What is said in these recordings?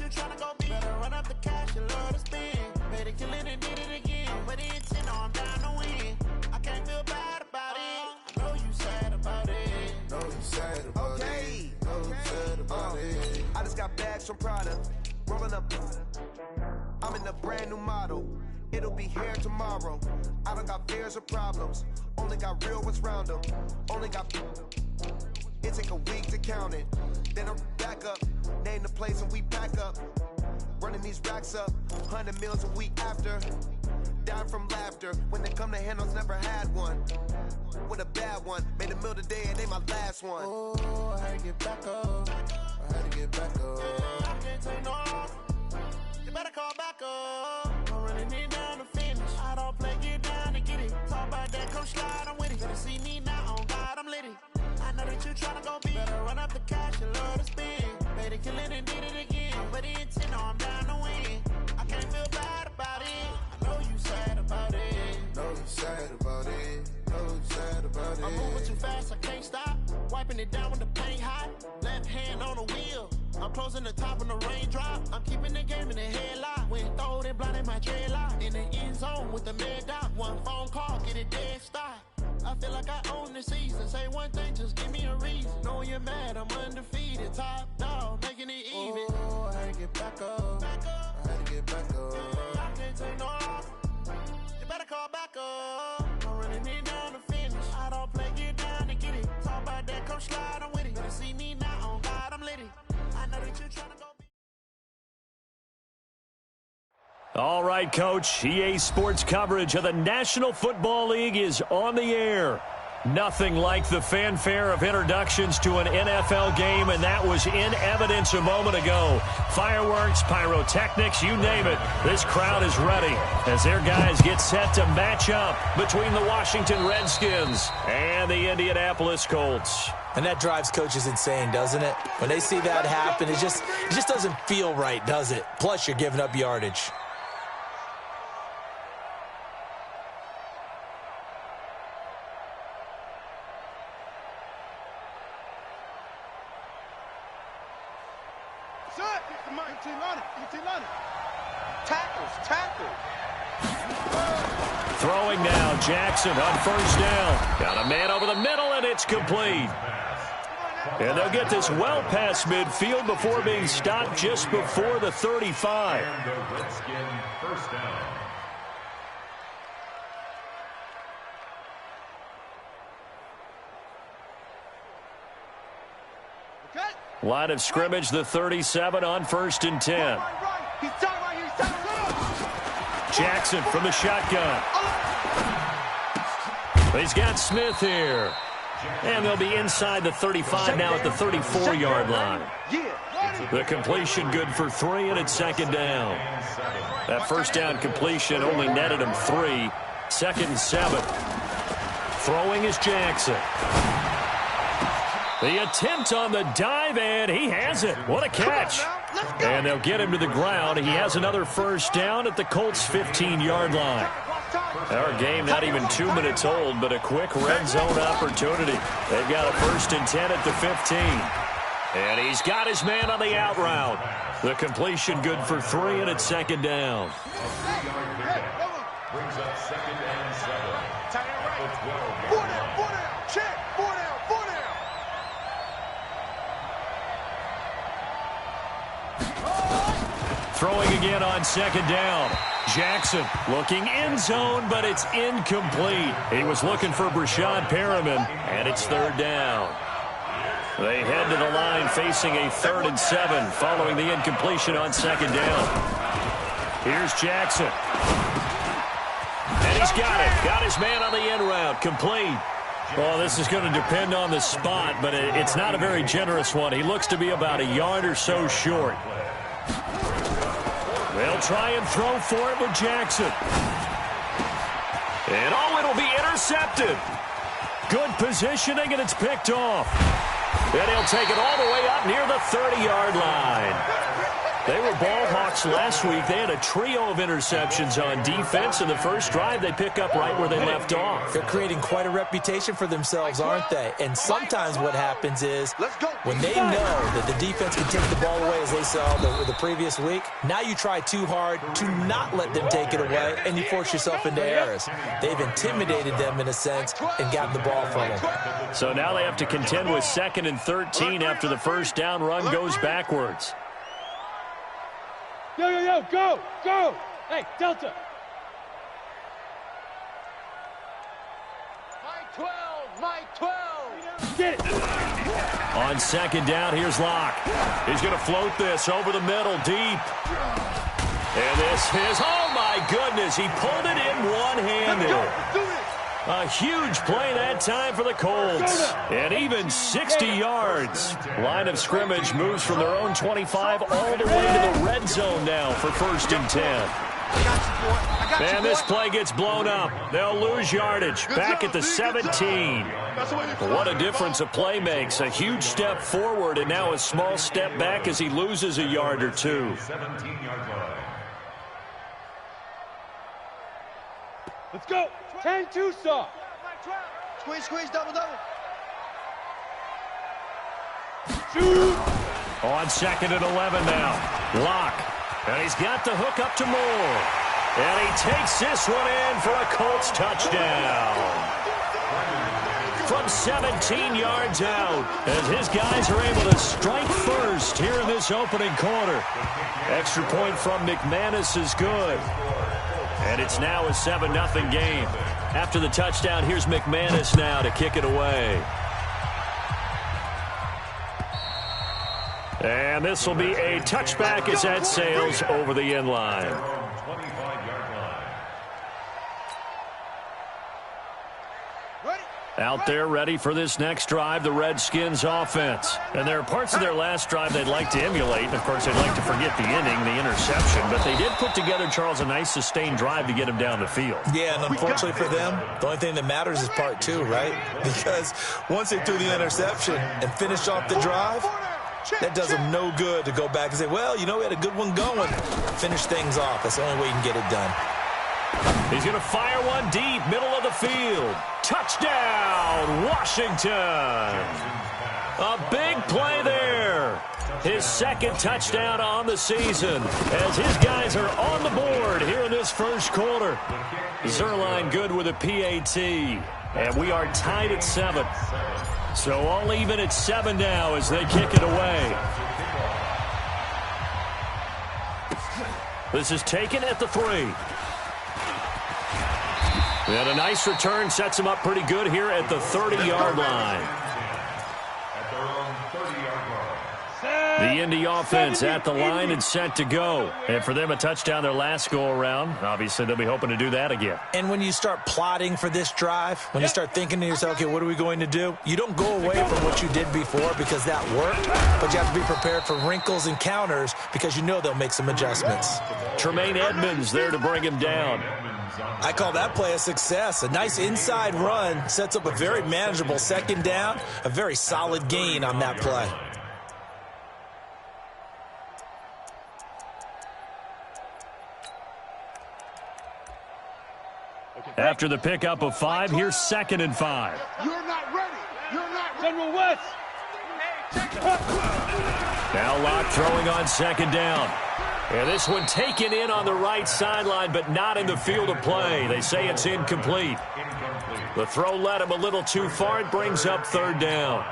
you tryna go be? Better run up the cash and love to spend. Better kill it and did it again. But the intent, no, I'm down to win. I can't feel bad about it. I know you sad about it. Know you sad about it. Know you sad about it. I just got bags from Prada. Rolling up. I'm in a brand new model. It'll be here tomorrow. I don't got fears or problems. Only got real ones round them. Only got. It take a week to count it. Then I'm back up. Name the place and we pack up. Running these racks up. 100 meals a week after. Down from laughter. When they come to handles, never had one. With a bad one. Made a meal today and they my last one. Oh, I had to get back up. I had to get back up. I can't take no loss. You better call back up. I'm running it down to finish. I don't play, get down to get it. Talk about that, come slide, I'm with it. Better see me now, on God, I'm lit it. I know that you tryna go be. Better run up the cash and love to spend. Better kill it and did it again. But the intent, no, I'm down to win. I can't feel bad about it. I know you sad about it. Know you sad about it. Know you sad about it. I'm moving too fast, I can't stop. Wiping it down when the paint hot. Left hand on the wheel. I'm closing the top when the raindrop. I'm keeping the game in the headlock. When throwed and blinded my dreadlock. In the end zone with the mad dot. One phone call, get it dead stop. I feel like I own the season. Say one thing, just give me a reason. Knowing you're mad, I'm undefeated. Top dog, making it even. Oh, I had to get back up. I had to get back up. I can't take no loss. You better call back up. I'm running it down to finish. I don't play, get down to get it. Talk about that, come slide, I'm with it. Better see me now, on God, I'm lit it. I know that you're trying to go. All right, Coach. EA Sports coverage of the National Football League is on the air. Nothing like the fanfare of introductions to an NFL game, and that was in evidence a moment ago. Fireworks, pyrotechnics, you name it. This crowd is ready as their guys get set to match up between the Washington Redskins and the Indianapolis Colts. And that drives coaches insane, doesn't it? When they see that happen, it just doesn't feel right, does it? Plus, you're giving up yardage. Throwing now, Jackson on first down. Got a man over the middle, and it's complete. And they'll get this well past midfield before being stopped just before the 35. And the Redskin first down. Line of scrimmage, the 37 on 1st and 10. Jackson from the shotgun. He's got Smith here. And they'll be inside the 35 now at the 34-yard line. The completion good for 3, and it's 2nd down. That first down completion only netted him 3. 2nd and 7. Throwing is Jackson. The attempt on the dive, and he has it. What a catch. And they'll get him to the ground. He has another first down at the Colts' 15-yard line. Our game not even 2 minutes old, but a quick red zone opportunity. They've got a 1st and 10 at the 15. And he's got his man on the out route. The completion good for 3, and it's 2nd down. Brings up 2nd and 7. Throwing again on 2nd down. Jackson looking end zone, but it's incomplete. He was looking for Brashad Perriman, and it's 3rd down. They head to the line facing a 3rd and 7 following the incompletion on 2nd down. Here's Jackson. And he's got it. Got his man on the end route. Complete. Well, this is going to depend on the spot, but it's not a very generous one. He looks to be about a yard or so short. They'll try and throw for it with Jackson. And it'll be intercepted. Good positioning, and it's picked off. And he'll take it all the way up near the 30-yard line. They were ball hawks last week. They had a trio of interceptions on defense. In the first drive, they pick up right where they left off. They're creating quite a reputation for themselves, aren't they? And sometimes what happens is when they know that the defense can take the ball away, as they saw the previous week, now you try too hard to not let them take it away, and you force yourself into errors. They've intimidated them in a sense and gotten the ball from them. So now they have to contend with 2nd and 13 after the first down run goes backwards. Yo, go! Hey, Delta! Mike 12! Get it! On 2nd down, here's Locke. He's going to float this over the middle, deep. And this is, oh my goodness, he pulled it in one-handed. A huge play that time for the Colts. And even 60 yards. Line of scrimmage moves from their own 25 all the way to the red zone now for 1st and 10. And this play gets blown up. They'll lose yardage. Back at the 17. What a difference a play makes. A huge step forward and now a small step back as he loses a yard or two. 17-yard line. Let's go! 10-2 saw. Squeeze, double. Shoot! On 2nd and 11 now. Locke. And he's got the hook up to Moore. And he takes this one in for a Colts touchdown. From 17 yards out, as his guys are able to strike first here in this opening quarter. Extra point from McManus is good. And it's now a 7-0 game. After the touchdown, here's McManus now to kick it away. And this will be a touchback as that sails over the end line. 25-yard line. Out there ready for this next drive, the Redskins offense. And there are parts of their last drive they'd like to emulate. Of course, they'd like to forget the inning, the interception. But they did put together, Charles, a nice sustained drive to get him down the field. Yeah, and unfortunately for them, the only thing that matters is part 2, right? Because once they threw the interception and finished off the drive, that does them no good to go back and say, well, you know, we had a good one going. Finish things off. That's the only way you can get it done. He's going to fire one deep, middle of the field. Touchdown, Washington. A big play there. His 2nd touchdown on the season as his guys are on the board here in this first quarter. Zerline good with a PAT. And we are tied at 7. So all even at 7 now as they kick it away. This is taken at the 3. And a nice return sets him up pretty good here at the 30-yard line. At their own 30-yard line. The Indy offense at the line and set to go. And for them, a touchdown their last go-around. Obviously, they'll be hoping to do that again. And when you start plotting for this drive, when you start thinking to yourself, okay, what are we going to do? You don't go away from what you did before because that worked, but you have to be prepared for wrinkles and counters because you know they'll make some adjustments. Tremaine Edmonds there to bring him down. I call that play a success. A nice inside run sets up a very manageable 2nd down, a very solid gain on that play. After the pickup of 5, here's 2nd and 5. You're not ready. General West. Now Locke throwing on 2nd down. And this one taken in on the right sideline, but not in the field of play. They say it's incomplete. The throw led him a little too far. It brings up 3rd down.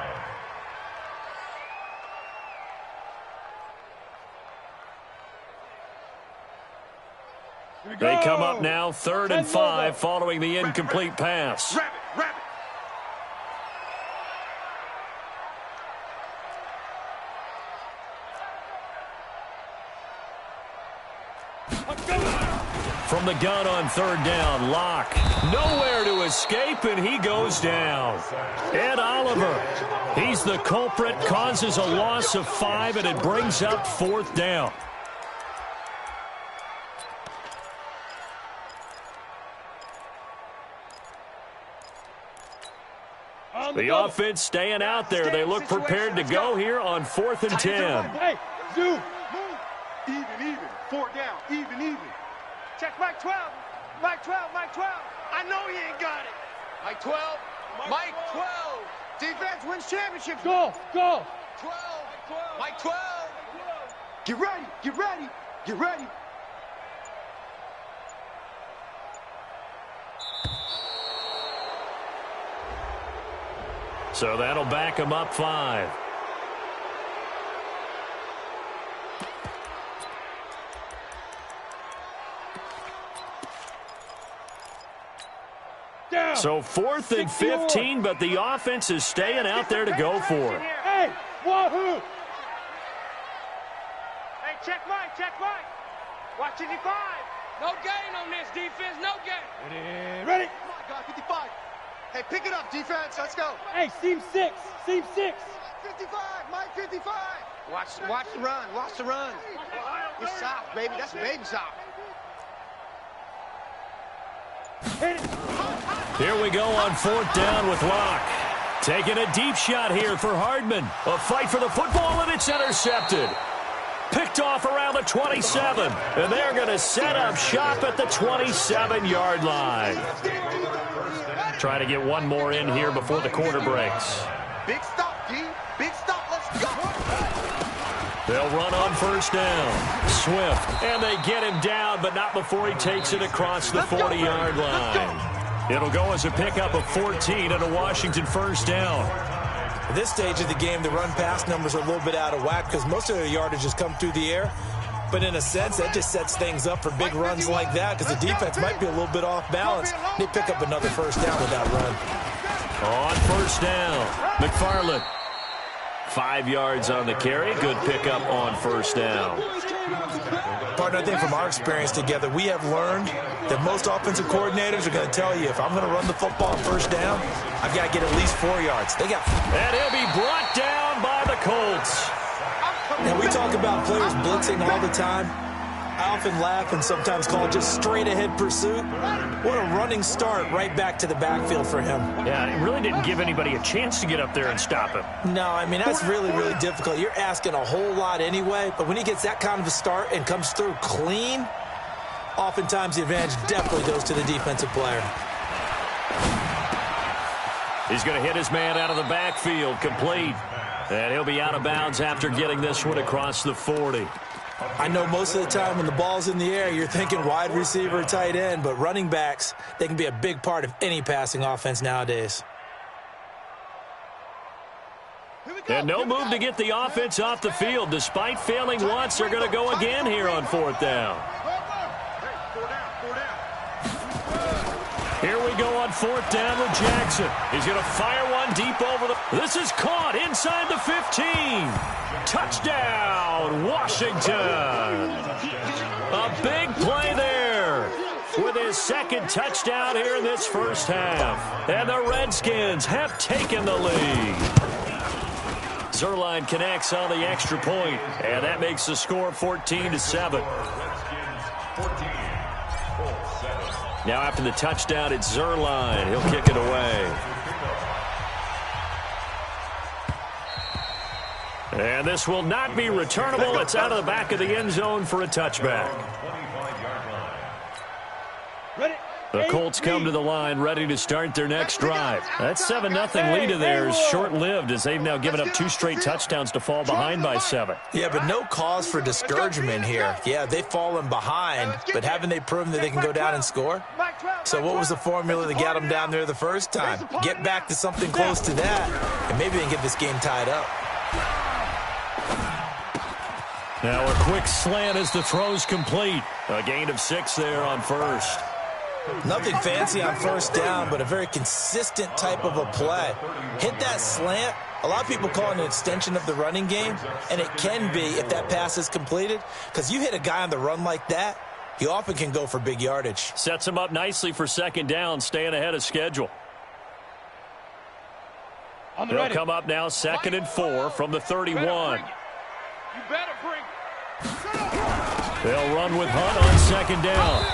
They come up now 3rd and 5 following the incomplete pass. From the gun on 3rd down, Locke nowhere to escape, and he goes down. Ed Oliver, he's the culprit, causes a loss of 5, and it brings up 4th down. The offense staying out there. They look prepared to go here on 4th and 10. Hey, Zoo, Even. 4 down. Even. Check Mike 12. Mike 12. Mike 12. I know he ain't got it. Mike 12. Mike 12. Defense wins championships. Go. 12. Mike 12. Get ready. Get ready. Get ready. So that'll back him up 5. Down. So 4th and 15, but the offense is staying out there to go for it. Hey, wahoo! Hey, check Mike. Watch 55. No gain on this defense. No gain. Ready? Come on, guy, 55. Hey, pick it up, defense. Let's go. Hey, seam 6. 55. Mike 55. Watch the run. Watch the run. You're soft, baby. That's baby soft. Hit it. Here we go on 4th down with Locke. Taking a deep shot here for Hardman. A fight for the football, and it's intercepted. Picked off around the 27, and they're going to set up shop at the 27-yard line. Try to get one more in here before the quarter breaks. Big stop, D. Big stop. Let's go. They'll run on 1st down. Swift, and they get him down, but not before he takes it across the 40-yard line. It'll go as a pickup of 14 and a Washington 1st down. At this stage of the game, the run-pass numbers are a little bit out of whack because most of the yardage has come through the air. But in a sense, that just sets things up for big runs like that because the defense might be a little bit off balance. They pick up another 1st down with that run. On 1st down, McFarland. 5 yards on the carry. Good pickup on 1st down. Partner, I think from our experience together, we have learned that most offensive coordinators are going to tell you, if I'm going to run the football on 1st down, I've got to get at least 4 yards. And he'll be brought down by the Colts. Now, we talk about players blitzing all the time. I often laugh and sometimes call it just straight-ahead pursuit. What a running start right back to the backfield for him. Yeah, it really didn't give anybody a chance to get up there and stop him. No, I mean, that's really, really difficult. You're asking a whole lot anyway, but when he gets that kind of a start and comes through clean, oftentimes the advantage definitely goes to the defensive player. He's going to hit his man out of the backfield, complete. And he'll be out of bounds after getting this one across the 40. I know most of the time when the ball's in the air, you're thinking wide receiver, tight end, but running backs, they can be a big part of any passing offense nowadays. And no move to get the offense off the field. Despite failing once, they're going to go again here on 4th down. Here we go on 4th down with Jackson. He's going to fire one deep over the... This is caught inside the 15. Touchdown, Washington. A big play there with his 2nd touchdown here in this 1st half. And the Redskins have taken the lead. Zerline connects on the extra point, and that makes the score 14-7. Now after the touchdown, it's Zerline. He'll kick it away. And this will not be returnable. It's out of the back of the end zone for a touchback. The Colts come to the line ready to start their next drive. That 7-0 lead of theirs is short-lived as they've now given up 2 straight touchdowns to fall behind by 7. Yeah, but no cause for discouragement here. Yeah, they've fallen behind, but haven't they proven that they can go down and score? So what was the formula that got them down there the first time? Get back to something close to that, and maybe they can get this game tied up. Now a quick slant as the throw's complete. A gain of 6 there on 1st. Nothing fancy on 1st down, but a very consistent type of a play. Hit that slant. A lot of people call it an extension of the running game, and it can be if that pass is completed, because you hit a guy on the run like that, he often can go for big yardage. Sets him up nicely for 2nd down, staying ahead of schedule. They'll come up now 2nd and 4 from the 31. You better bring. They'll run with Hunt on 2nd down.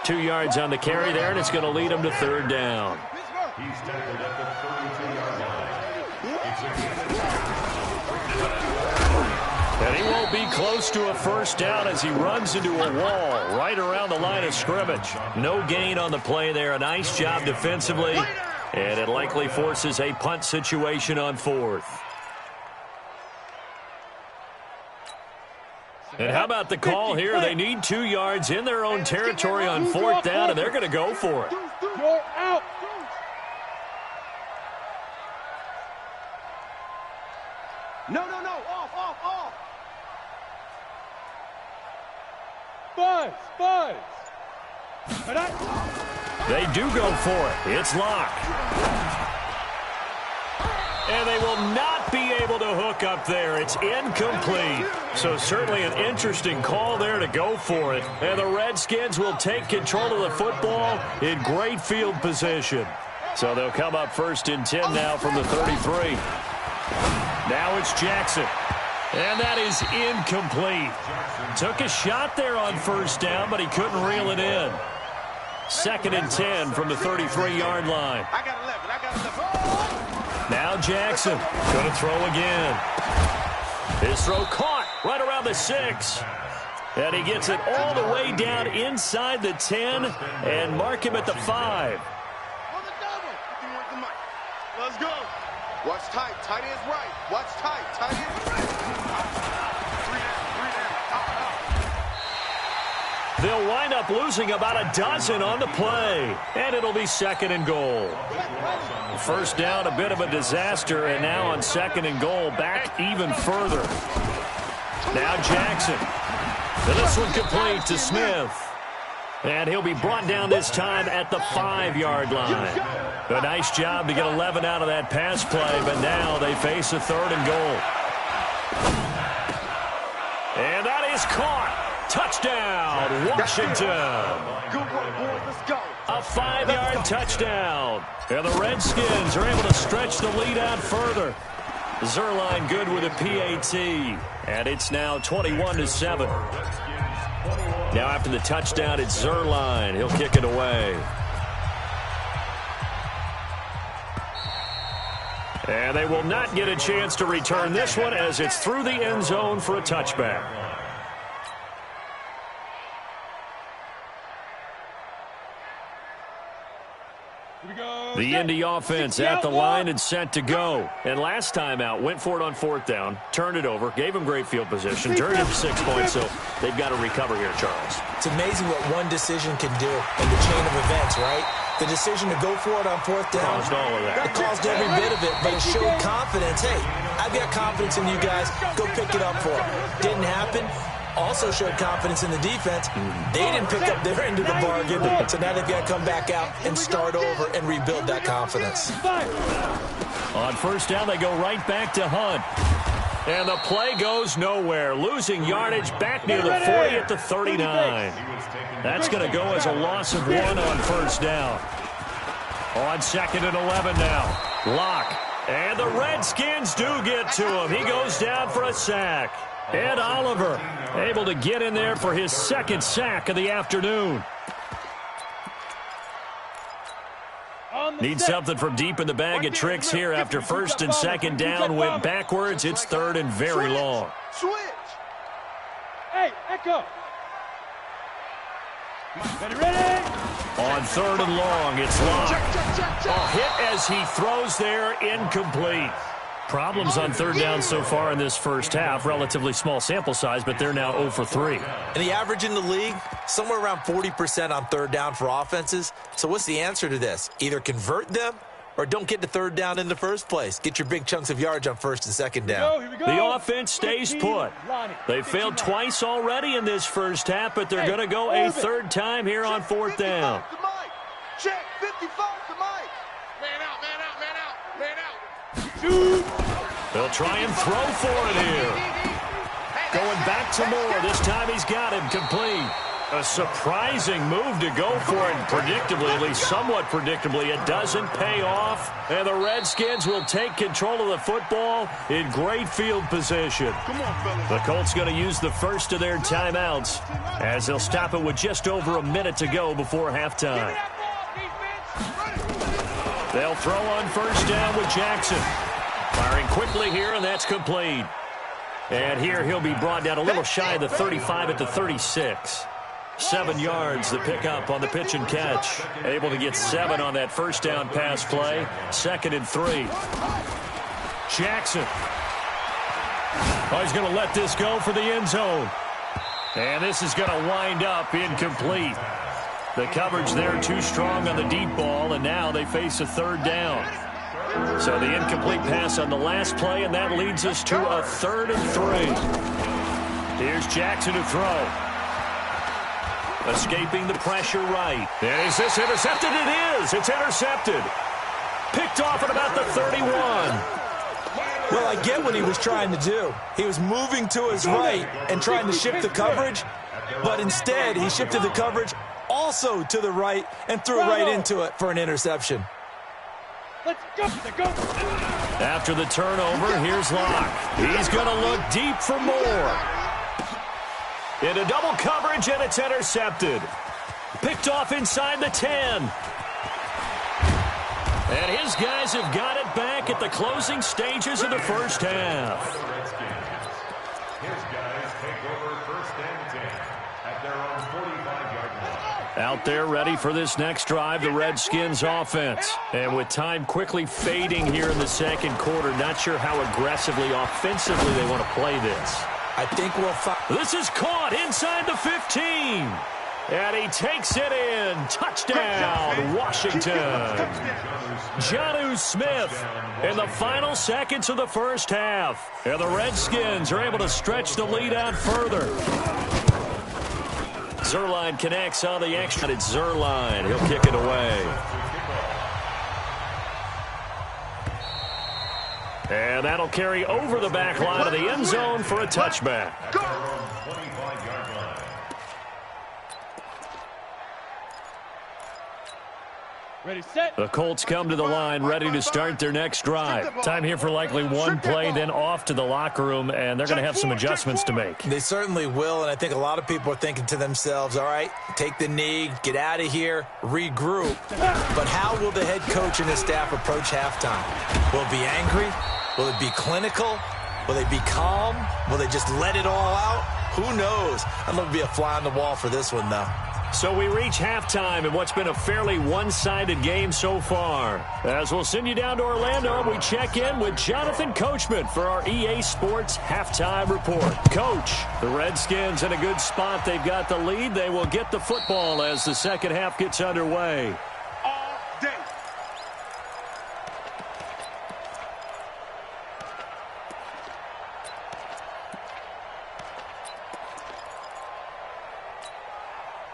2 yards on the carry there, and it's going to lead them to 3rd down. He's tackled at the 32-yard line. And he won't be close to a first down as he runs into a wall right around the line of scrimmage. No gain on the play there. A nice job defensively. And it likely forces a punt situation on 4th. And how about the call here? They need 2 yards in their own territory on 4th down, and they're going to go for it. You're out. No. Off. Buzz. They do go for it. It's locked. And they will not be able to hook up there. It's incomplete. So certainly an interesting call there to go for it. And the Redskins will take control of the football in great field position. So they'll come up 1st and 10 now from the 33. Now it's Jackson. And that is incomplete. Took a shot there on 1st down, but he couldn't reel it in. 2nd and 10 from the 33-yard line. I got 11. Now Jackson going to throw again. His throw caught right around the 6. And he gets it all the way down inside the 10 and mark him at the 5. Let's go. Watch tight. Tight is right. Watch tight. Tight is right. They'll wind up losing about a dozen on the play. And it'll be 2nd and goal. First down, a bit of a disaster. And now on 2nd and goal, back even further. Now Jackson. And this one complete to Smith. And he'll be brought down this time at the 5-yard line. A nice job to get 11 out of that pass play, but now they face a 3rd and goal. And that is caught. Touchdown, Washington. Good work, boys. Let's go. A 5-yard touchdown. And the Redskins are able to stretch the lead out further. Zerline good with a PAT. And it's now 21-7. Now after the touchdown, it's Zerline. He'll kick it away. And they will not get a chance to return this one as it's through the end zone for a touchback. The Indy offense at the line and set to go. And last time out, went for it on 4th down, turned it over, gave him great field position, turned it to 6 points, so they've got to recover here, Charles. It's amazing what one decision can do in the chain of events, right? The decision to go for it on 4th down. Caused all of that. It caused every bit of it, but it showed confidence. Hey, I've got confidence in you guys. Go pick it up for them. Didn't happen. Also showed confidence in the defense. They didn't pick up their end of the bargain, so now they've got to come back out and start over and rebuild that confidence. On 1st down, they go right back to Hunt. And the play goes nowhere. Losing yardage back near the 40 at the 39. That's going to go as a loss of 1 on 1st down. On 2nd and 11 now. Lock. And the Redskins do get to him. He goes down for a sack. Ed Oliver able to get in there for his 2nd sack of the afternoon. Need something from deep in the bag of tricks here after 1st and 2nd down went backwards. It's 3rd and very long. Switch. Hey, Echo. Ready? On 3rd and long, it's locked. A hit as he throws there, incomplete. Problems on 3rd down so far in this first half. Relatively small sample size, but they're now 0 for 3. And the average in the league, somewhere around 40% on 3rd down for offenses. So what's the answer to this? Either convert them or don't get to 3rd down in the first place. Get your big chunks of yards on 1st and 2nd down. The offense stays put. They failed twice already in this first half, but they're going to go a 3rd time here on 4th down. Check 55 to Mike. Man out. They'll try and throw for it here. Going back to Moore. This time he's got him complete. A surprising move to go for it. Predictably, at least somewhat predictably, it doesn't pay off. And the Redskins will take control of the football in great field position. The Colts going to use the first of their timeouts as they'll stop it with just over a minute to go before halftime. They'll throw on 1st down with Jackson. Firing quickly here, and that's complete. And here he'll be brought down a little shy of the 35 at the 36. 7 yards to pick up on the pitch and catch. Able to get 7 on that first down pass play. 2nd and 3. Jackson. Oh, he's going to let this go for the end zone. And this is going to wind up incomplete. The coverage there too strong on the deep ball, and now they face a 3rd down. So the incomplete pass on the last play, and that leads us to a 3rd and 3. Here's Jackson to throw. Escaping the pressure right. And is this intercepted? It is. It's intercepted. Picked off at about the 31. Well, I get what he was trying to do. He was moving to his right and trying to shift the coverage, but instead he shifted the coverage also to the right and threw it right into it for an interception. Let's go. After the turnover, here's Locke. He's going to look deep for more. Into double coverage, and it's intercepted. Picked off inside the 10. And his guys have got it back at the closing stages of the first half. His guys take over 1st and 10 at their own 45-yard line. Out there ready for this next drive, the Redskins offense. And with time quickly fading here in the second quarter, not sure how aggressively, offensively they want to play this. I think we'll find. This is caught inside the 15. And he takes it in. Touchdown, Washington. Jonnu Smith in the final seconds of the first half. And the Redskins are able to stretch the lead out further. Zuerlein connects on the extra. It's Zuerlein. He'll kick it away. And that'll carry over the back line of the end zone for a touchback. Ready, set. The Colts come to the line, ready to start their next drive. Time here for likely one play, then off to the locker room, and they're going to have some adjustments to make. They certainly will, and I think a lot of people are thinking to themselves, all right, take the knee, get out of here, regroup. But how will the head coach and his staff approach halftime? Will it be angry? Will it be clinical? Will they be calm? Will they just let it all out? Who knows? I'd love to be a fly on the wall for this one, though. So we reach halftime in what's been a fairly one-sided game so far. As we'll send you down to Orlando, we check in with Jonathan Coachman for our EA Sports Halftime Report. Coach, the Redskins in a good spot. They've got the lead. They will get the football as the second half gets underway. All day.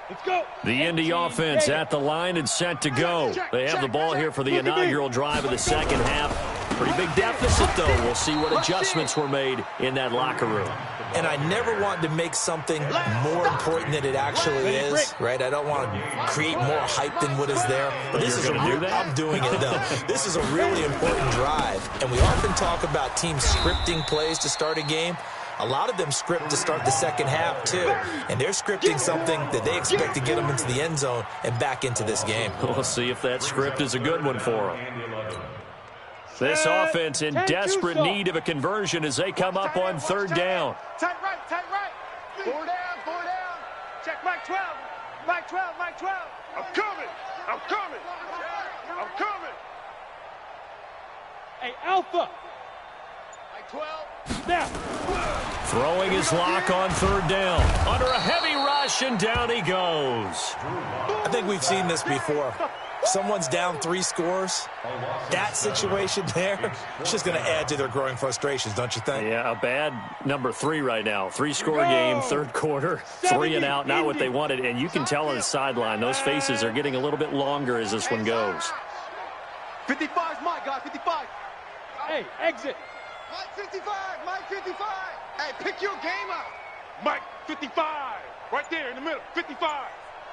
Let's go. The Indy offense at the line and set to go. They have the ball here for the inaugural drive of the second half. Pretty big deficit, though. We'll see what adjustments were made in that locker room. And I never want to make something more important than it actually is, right? I don't want to create more hype than what is there. But this is I'm doing it, though. This is a really important drive. And we often talk about teams scripting plays to start a game. A lot of them script to start the second half, too. And they're scripting something that they expect to get them into the end zone and back into this game. We'll see if that script is a good one for them. This offense in desperate need of a conversion as they come up on third down. Tight right, tight right. 4 down, 4 down. Check Mike 12. Mike 12, Mike 12. I'm coming. I'm coming. I'm coming. Hey, Alpha. Mike 12. Now. Throwing his lock on third down. Under a heavy rush, and down he goes. I think we've seen this before. Someone's down 3 scores. That situation there, it's just going to add to their growing frustrations, don't you think? Yeah, a bad number 3 right now. 3-score game, third quarter, 3 and out, not what they wanted. And you can tell on the sideline, those faces are getting a little bit longer as this one goes. 55's Mike, guys, 55. Hey, exit. Mike 55, Mike 55. Hey, pick your game up. Mike 55. Right there in the middle. 55.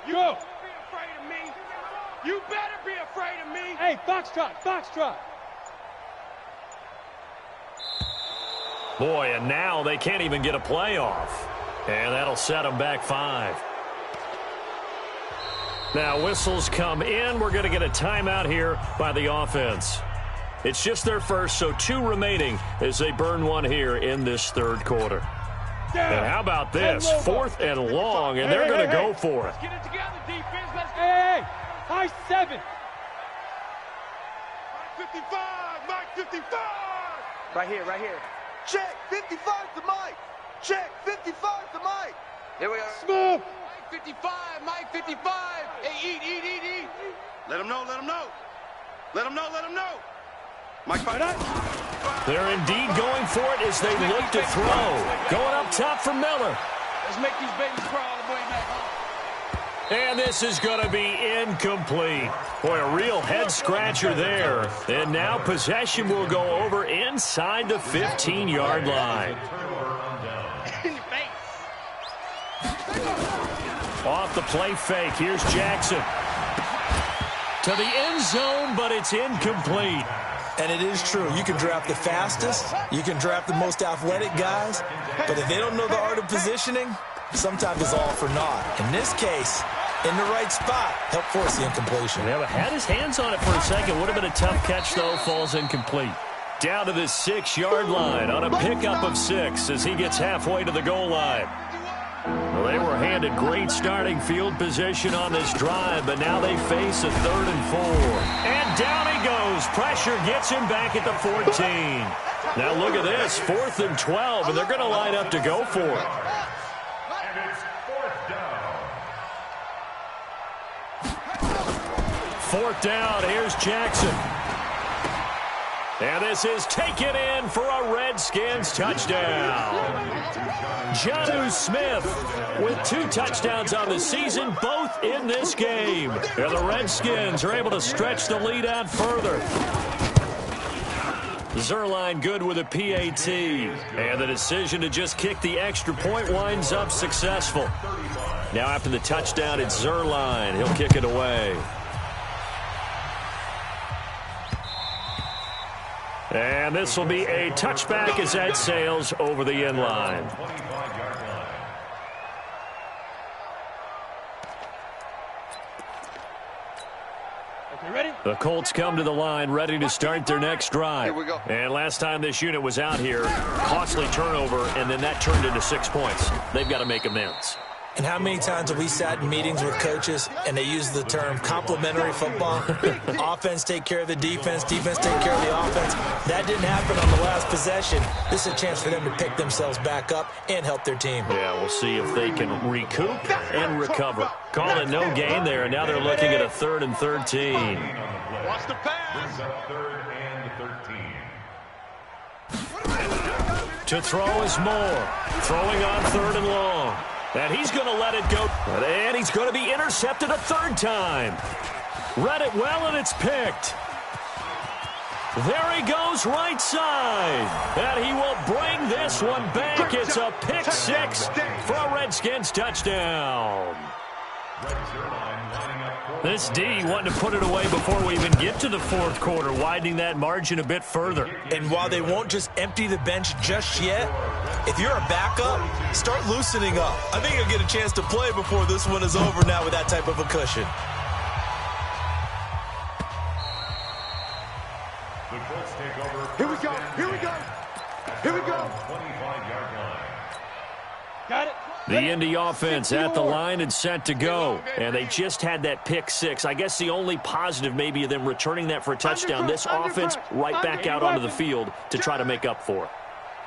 You go. Be afraid of me. You better be afraid of me. Hey, Foxtrot, Foxtrot. Boy, and now they can't even get a play off. And that'll set them back 5. Now whistles come in. We're going to get a timeout here by the offense. It's just their first, so 2 remaining as they burn one here in this third quarter. And how about this? 4th and long, and they're going to go for it. Let's get it together, defense. Let's hey, high 7. Mike 55, Mike 55. Right here, right here. Check, 55 to Mike. Check, 55 to Mike. Here we go. Smooth. Mike 55, Mike 55. Hey, eat. Let him know, let him know. Let him know, let him know. Mike 55. They're indeed going for it as they look to throw. Going up top for Miller. Let's make these babies crawl all the way back home. And this is going to be incomplete. Boy, a real head-scratcher there. And now possession will go over inside the 15-yard line. In your face. Off the play fake. Here's Jackson. To the end zone, but it's incomplete. And it is true. You can draft the fastest. You can draft the most athletic guys. But if they don't know the art of positioning, sometimes it's all for naught. In this case, in the right spot, help force the incompletion. Yeah, but had his hands on it for a second. Would have been a tough catch, though. Falls incomplete. Down to the 6-yard line on a pickup of 6 as he gets halfway to the goal line. Well, they were handed great starting field position on this drive, but now they face a 3rd and 4. And down he goes. Pressure gets him back at the 14. Now look at this, 4th and 12, and they're going to line up to go for it. And it's 4th down. 4th down, here's Jackson. And this is taken in for a Redskins touchdown. Jonnu Smith with 2 touchdowns on the season, both in this game. And the Redskins are able to stretch the lead out further. Zuerlein good with a PAT. And the decision to just kick the extra point winds up successful. Now after the touchdown, it's Zuerlein. He'll kick it away. And this will be a touchback as that sails over the end line. Ready? The Colts come to the line ready to start their next drive. Here we go. And last time this unit was out here, costly turnover, and then that turned into 6 points. They've got to make amends. And how many times have we sat in meetings with coaches and they use the term complementary football? Offense take care of the defense, defense take care of the offense. That didn't happen on the last possession. This is a chance for them to pick themselves back up and help their team. Yeah, we'll see if they can recoup and recover. Call it no gain there, and now they're looking at a 3rd and 13. Watch the pass. 3rd and 13. To throw is Moore. Throwing on 3rd and long. And he's going to let it go. And he's going to be intercepted a 3rd time. Read it well, and it's picked. There he goes right side. And he will bring this one back. It's a pick 6 for a Redskins touchdown. This D wanting to put it away before we even get to the 4th quarter, widening that margin a bit further. And while they won't just empty the bench just yet, if you're a backup, start loosening up. I think you'll get a chance to play before this one is over now with that type of a cushion. The Colts take over. Here we go. Here we go. Here we go. 25-yard line. Got it. The Indy offense at the line and set to go. And they just had that pick 6. I guess the only positive maybe of them returning that for a touchdown. This offense right back out onto the field to try to make up for it.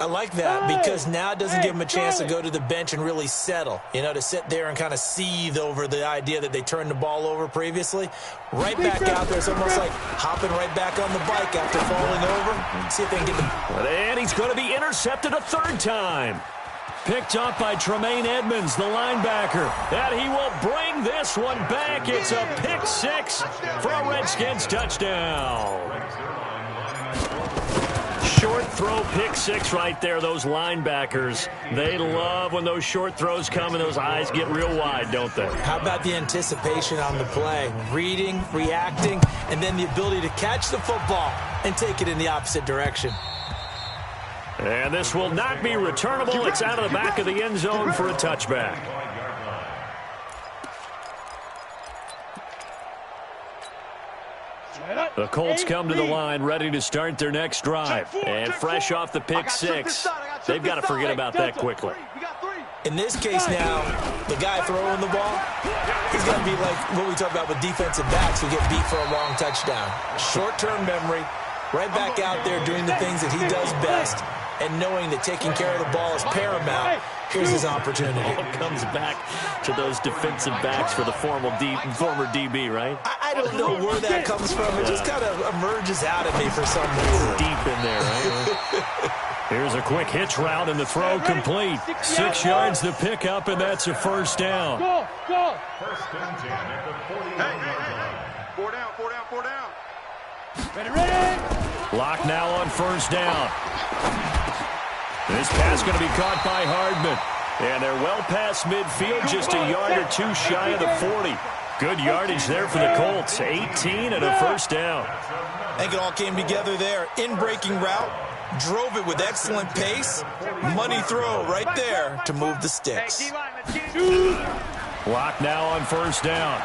I like that because now it doesn't give them a chance to go to the bench and really settle, to sit there and kind of seethe over the idea that they turned the ball over previously. Right back out there. It's almost like hopping right back on the bike after falling over. See if they can get the... And he's going to be intercepted a 3rd time. Picked up by Tremaine Edmonds, the linebacker. And he will bring this one back. It's a pick 6 for a Redskins touchdown. Short throw, pick 6 right there. Those linebackers, they love when those short throws come and those eyes get real wide, don't they? How about the anticipation on the play? Reading, reacting, and then the ability to catch the football and take it in the opposite direction. And this will not be returnable. It's out of the back of the end zone for a touchback. The Colts come to the line ready to start their next drive. And fresh off the pick six, they've got to forget about that quickly. In this case now, the guy throwing the ball, he's going to be like what we talk about with defensive backs who get beat for a long touchdown. Short-term memory, right back out there doing the things that he does best, and knowing that taking care of the ball is paramount. Here's his opportunity. It comes back to those defensive backs for the former DB, right? I don't know where that comes from. It just kind of emerges out of me for some reason. Deep in there, right? Here's a quick hitch route, and the throw complete. 6 yards the pickup, and that's a first down. Go. First and 10 at the 41-yard line. 4 down. Ready. Lock now on first down. This pass going to be caught by Hardman. And they're well past midfield, just a yard or two shy of the 40. Good yardage there for the Colts. 18 and a first down. I think it all came together there. In-breaking route, drove it with excellent pace. Money throw right there to move the sticks. Lock now on first down.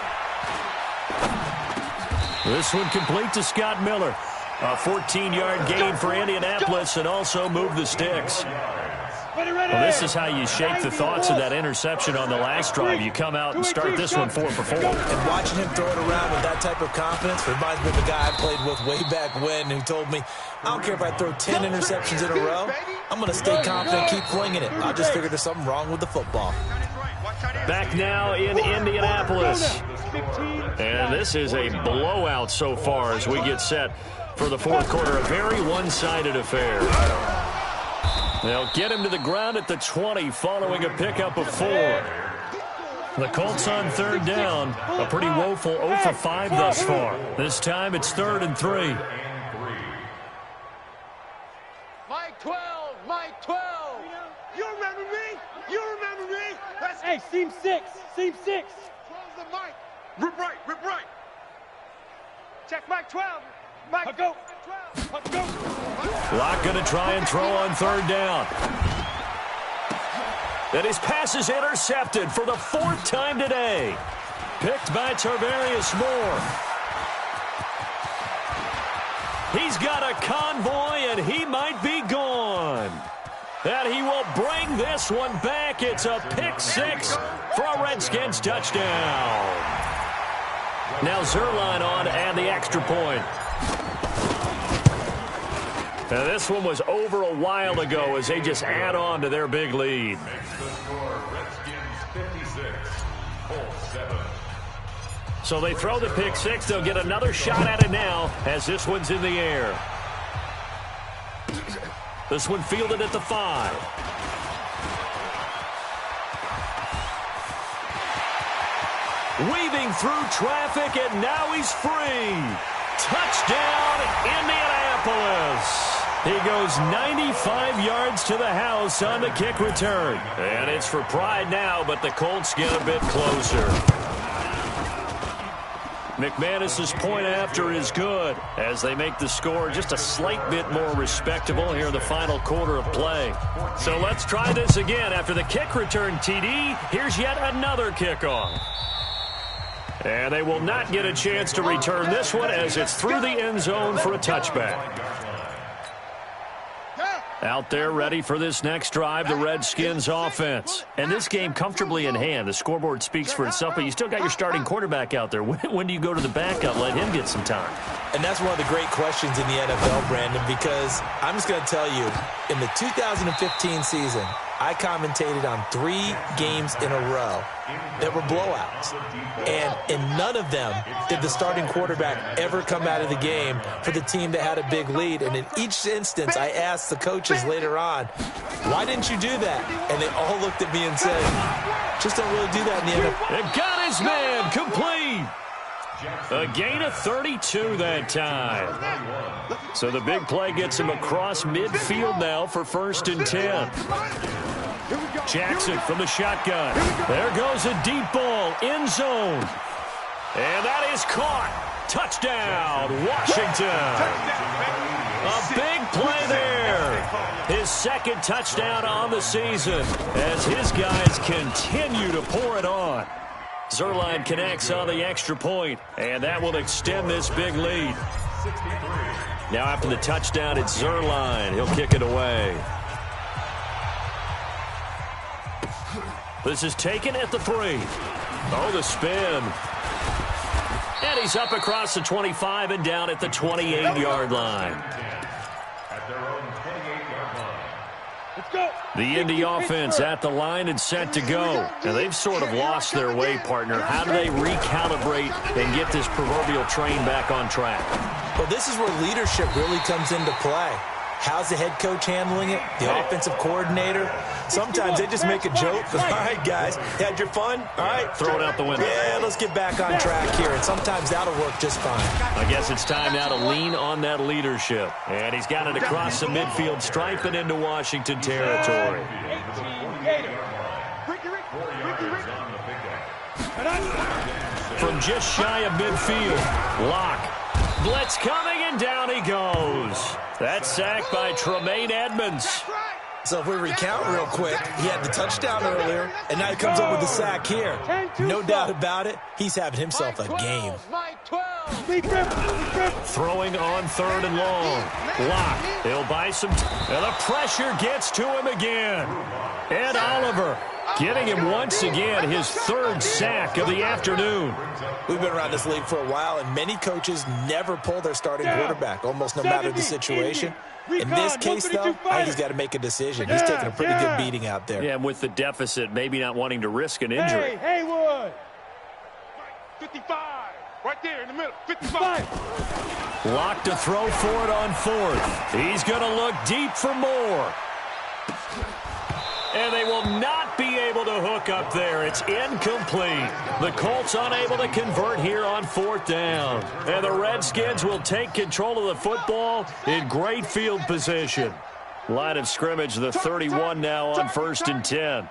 This one complete to Scott Miller. A 14-yard gain for Indianapolis and also move the sticks. Well, this is how you shake the thoughts of that interception on the last drive. You come out and start this one 4 for 4. And watching him throw it around with that type of confidence reminds me of a guy I played with way back when who told me, I don't care if I throw 10 interceptions in a row, I'm going to stay confident and keep flinging it. I just figured there's something wrong with the football. Back now in Indianapolis. And this is a blowout so far as we get set for the fourth quarter. A very one-sided affair. They'll get him to the ground at the 20 following a pickup of 4. The Colts on third down. A pretty woeful 0 for 5 thus far. This time it's 3rd and 3. Mike 12. You remember me? Hey, seam 6. Close the mic. Rip right. Check Mike 12. Mike, go. Locke going to try and throw on third down. And his pass is intercepted for the 4th time today. Picked by Tarvarius Moore. He's got a convoy, and he might be gone. And he will bring this one back. It's a pick 6 for a Redskins touchdown. Now Zerline on and the extra point. Now this one was over a while ago as they just add on to their big lead. Makes the score Redskins 56, Colts 7. So they throw the pick 6. They'll get another shot at it now as this one's in the air. This one fielded at the 5. Weaving through traffic, and now he's free. Touchdown, Indianapolis. He goes 95 yards to the house on the kick return. And it's for pride now, but the Colts get a bit closer. McManus's point after is good as they make the score just a slight bit more respectable here in the final quarter of play. So let's try this again. After the kick return TD, here's yet another kickoff. And they will not get a chance to return this one as it's through the end zone for a touchback. Out there ready for this next drive, the Redskins offense. And this game comfortably in hand. The scoreboard speaks for itself, but you still got your starting quarterback out there. When do you go to the backup? Let him get some time. And that's one of the great questions in the NFL, Brandon, because I'm just going to tell you, in the 2015 season, I commentated on 3 games in a row that were blowouts. And in none of them did the starting quarterback ever come out of the game for the team that had a big lead. And in each instance, I asked the coaches later on, why didn't you do that? And they all looked at me and said, just don't really do that in the NFL. And got his man complete. A gain of 32 that time. So the big play gets him across midfield now for 1st and 10. Jackson from the shotgun. There goes a deep ball, end zone. And that is caught. Touchdown, Washington. A big play there. His 2nd touchdown on the season as his guys continue to pour it on. Zerline connects on the extra point, and that will extend this big lead. Now after the touchdown, it's Zerline. He'll kick it away. This is taken at the 3. Oh, the spin. And he's up across the 25 and down at the 28-yard line. At their own 28-yard line. Let's go. The Indy offense at the line and set to go. And they've sort of lost their way, partner. How do they recalibrate and get this proverbial train back on track? Well, this is where leadership really comes into play. How's the head coach handling it? The offensive coordinator? Sometimes they just make a joke. All right, guys, had your fun? All right. Throw it out the window. Yeah, let's get back on track here. And sometimes that'll work just fine. I guess it's time now to lean on that leadership. And he's got it across the midfield stripe and into Washington territory. From just shy of midfield, Locke. Blitz coming, and down he goes. That's sacked by Tremaine Edmonds. So if we recount real quick, he had the touchdown earlier, and now he comes up with the sack here. No doubt about it, he's having himself a game. Throwing on 3rd and long. Locke, he'll buy some and the pressure gets to him again. Ed Oliver getting him once again his 3rd sack of the afternoon. We've been around this league for a while, and many coaches never pull their starting quarterback, almost no matter the situation. In this case, though, I think he's got to make a decision. He's taking a pretty good beating out there. Yeah, and with the deficit, maybe not wanting to risk an injury. Hey, Haywood. 55. Right there in the middle. 55. Locke to throw for it on 4th. He's going to look deep for more. And they will not be able to hook up there. It's incomplete. The Colts unable to convert here on 4th down. And the Redskins will take control of the football in great field position. Line of scrimmage, the 31 now on 1st and 10.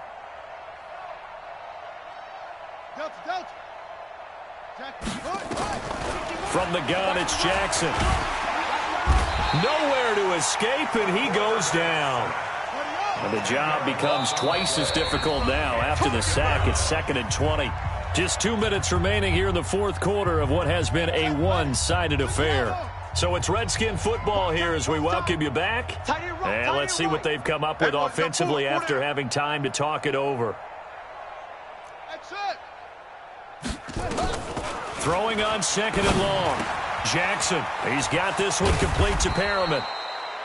From the gun, it's Jackson. Nowhere to escape, and he goes down. And the job becomes twice as difficult now. After the sack, it's 2nd and 20. Just 2 minutes remaining here in the 4th quarter of what has been a one-sided affair. So it's Redskin football here as we welcome you back. And let's see what they've come up with offensively after having time to talk it over. Throwing on 2nd and long. Jackson, he's got this one complete to Perriman.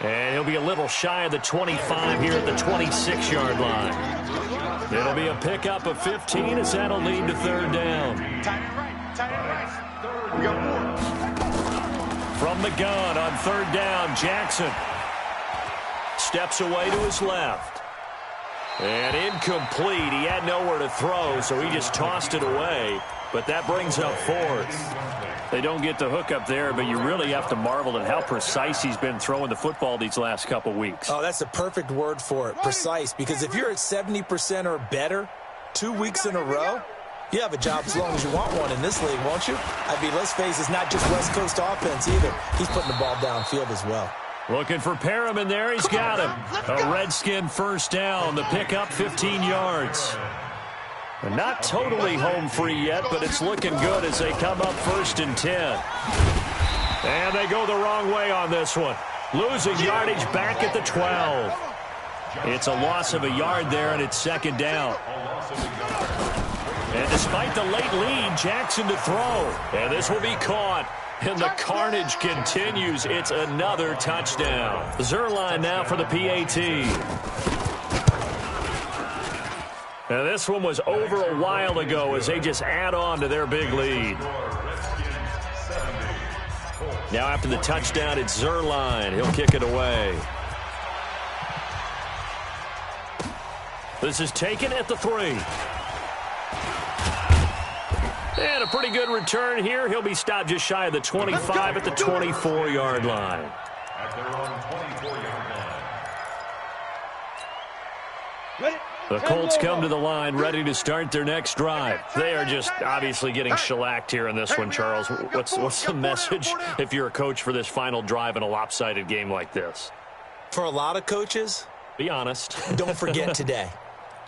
And he'll be a little shy of the 25 here at the 26-yard line. It'll be a pickup of 15 as that'll lead to 3rd down. From the gun on 3rd down, Jackson steps away to his left. And incomplete. He had nowhere to throw, so he just tossed it away. But that brings up 4th. They don't get the hook up there, but you really have to marvel at how precise he's been throwing the football these last couple weeks. Oh, that's the perfect word for it, precise, because if you're at 70% or better 2 weeks in a row, you have a job as long as you want one in this league, won't you? I mean, let's face it, it's not just West Coast offense either. He's putting the ball downfield as well. Looking for Perriman there. He's got him. A Redskin 1st down. The pickup 15 yards. Not totally home free yet, but it's looking good as they come up 1st and 10. And they go the wrong way on this one. Losing yardage back at the 12. It's a loss of a yard there, and it's 2nd down. And despite the late lead, Jackson to throw. And this will be caught. And the carnage continues. It's another touchdown. Zerline now for the PAT. And this one was over a while ago as they just add on to their big lead. Now after the touchdown, it's Zerline. He'll kick it away. This is taken at the 3. And a pretty good return here. He'll be stopped just shy of the 25 at the 24-yard line. At their own 24-yard line. The Colts come to the line ready to start their next drive. They are just obviously getting shellacked here in this one, Charles. What's the message if you're a coach for this final drive in a lopsided game like this? For a lot of coaches, be honest. Don't forget today.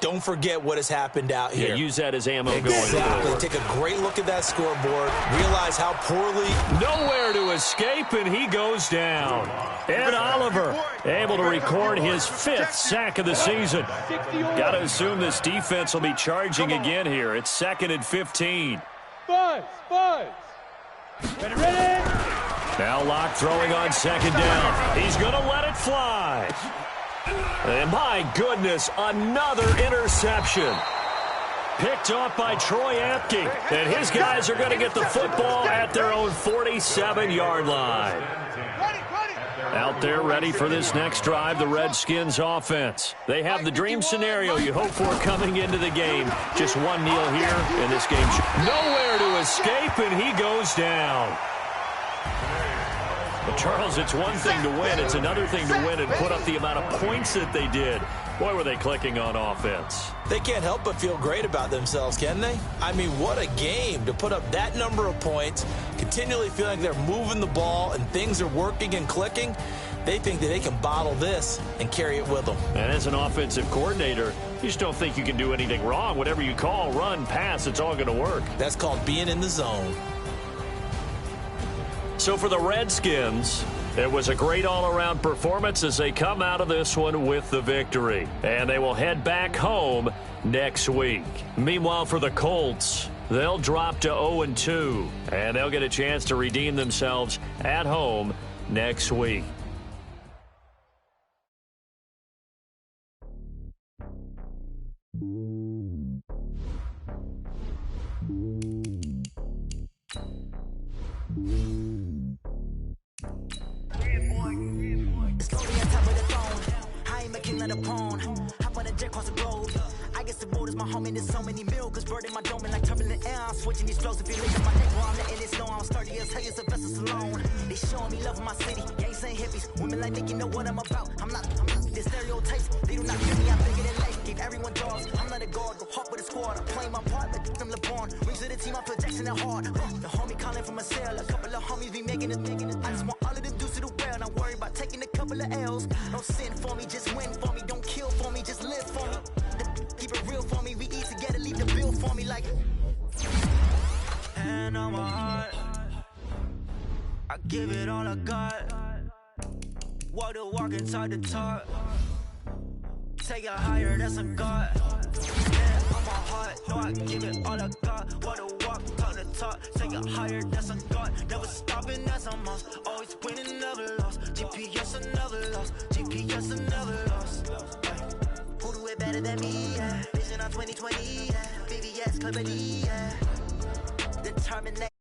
Don't forget what has happened out here. Yeah, use that as ammo going Exactly. forward. Take a great look at that scoreboard. Realize how poorly. Nowhere to escape, and he goes down. Ed Oliver able to record his 5th sack of the season. Got to assume this defense will be charging again here. It's 2nd and 15. Buzz. Ready. Now Locke throwing on 2nd down. He's going to let it fly. And my goodness, another interception. Picked off by Troy Apke. And his guys are going to get the football at their own 47-yard line. Out there ready for this next drive, the Redskins offense. They have the dream scenario you hope for coming into the game. Just one kneel here, and this game nowhere to escape, and he goes down. But Charles, it's one thing to win. It's another thing to win and put up the amount of points that they did. Boy, were they clicking on offense. They can't help but feel great about themselves, can they? I mean, what a game to put up that number of points, continually feeling like they're moving the ball and things are working and clicking. They think that they can bottle this and carry it with them. And as an offensive coordinator, you just don't think you can do anything wrong. Whatever you call, run, pass, it's all going to work. That's called being in the zone. So for the Redskins, it was a great all-around performance as they come out of this one with the victory. And they will head back home next week. Meanwhile, for the Colts, they'll drop to 0-2. And they'll get a chance to redeem themselves at home next week. Hop on a jet across the globe. I guess the road is my home and there's so many miracles burning my dome and like turbulent air. I'm switching these flows. If you're leaving my neck while I'm letting it snow, I'm sturdy as hell as Sylvester Stallone. They showing me love in my city. Gangs saying hippies. Women like Nick, you know what I'm about. I'm not the stereotypes. They do not feel me. I'm bigger than life. Gave everyone dogs. I'm not a guard. Go hard with a squad. I'm playing my part like them LeBron. Rings to the team. I'm projecting it hard. The homie calling from a cell. A couple of homies be making it. I just want all of them dudes to do well. Not worry about taking a couple of L's. Don't sin for me. Just win for me. Don't kill for me. Just live for me. Keep it real for me. We eat together. Leave the bill for me like. And on my heart, I give it all I got. Walk the walk and talk the talk. Take it higher, that's a God. And on my heart, no, I give it all I got. Walk the walk, talk the talk. Take it higher, that's a God. Never stopping, that's a must. Always winning, never lost. GPS, I never lost. GPS, I never lost. Who do it better than me? Yeah. Vision on 2020. Yeah. VVS, Club yeah. Determination.